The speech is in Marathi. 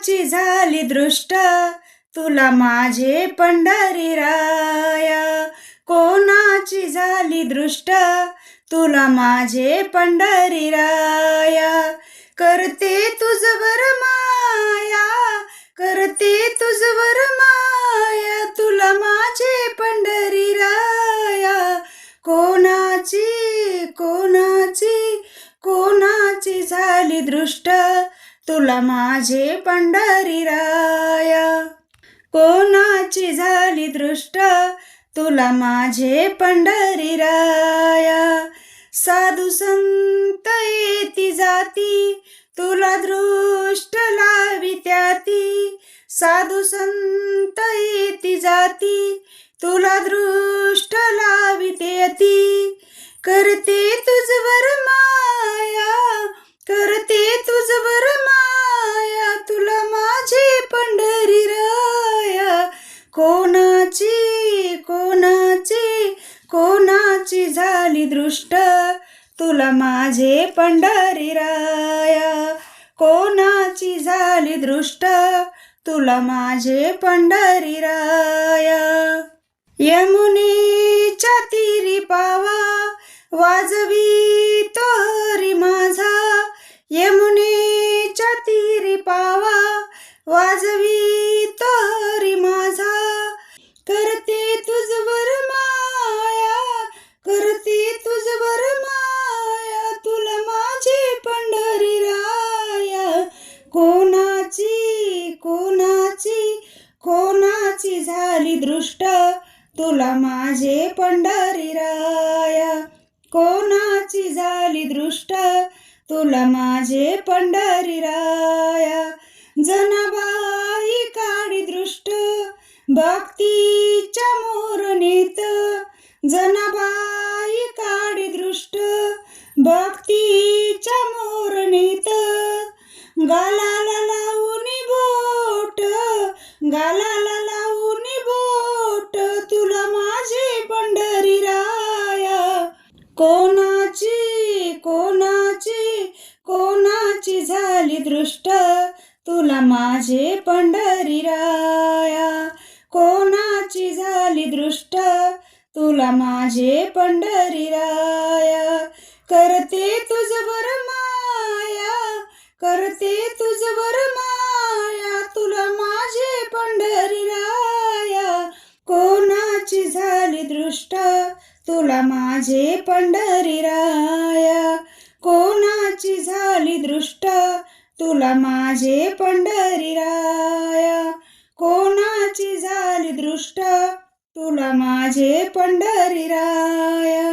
कोणाची झाली दृष्ट तुला माझे पंढरीराया, कोणाची झाली दृष्ट तुला माझे पंढरीराया. करते तुझवर माया, करते तुझवर माया, तुला माझे पंढरीराया. कोणाची कोणाची कोणाची झाली दृष्ट तुला माझे पंढरीराया, कोणाची झाली दृष्ट तुला माझे पंढरीराया. साधू संत येती जाती तुला दृष्ट लावित्याती, साधू संत येती जाती तुला दृष्ट लावित्याती. करते तुझवर माया, करते तुझवर माया, तुला माझे पंढरीराया. कोणाची कोणाची कोणाची झाली दृष्ट तुला माझे पंढरीराया, कोणाची झाली दृष्ट तुला माझे पंढरीराया. यमुनेच्या तीरी पावा वाजवी तो हरी माझा, यमुनेच्या तीरी पावा वाजवी तो हरी माझा. करते तुझवर माया, करते तुझवर माया, तुला माझे पंढरीराया. कोणाची कोणाची कोणाची झाली दृष्ट तुला माझे पंढरीराया, कोणाची झाली दृष्ट तुला माझे पंढरीराया. जनाबाई काढी दृष्ट भक्तीच्या मोरणीत, जनाबाई काढी दृष्ट भक्तीच्या मोरणीत. गालाला लावून बोट, गालाला लावून बोट, तुला माझे पंढरीराया. कोणाची कोणाची कोणाची झाली दृष्ट तुला माझे पंढरीराया, कोणाची झाली दृष्ट तुला माझे पंढरीराया. करते तुझवर माया, करते तुझवर माया, तुला माझे पंढरीराया. कोणाची झाली दृष्ट तुला माझे पंढरीराया, कोणाची झाली दृष्ट तुला माझे पंढरीराया, कोणाची झाली दृष्ट तुला माझे पंढरीराया.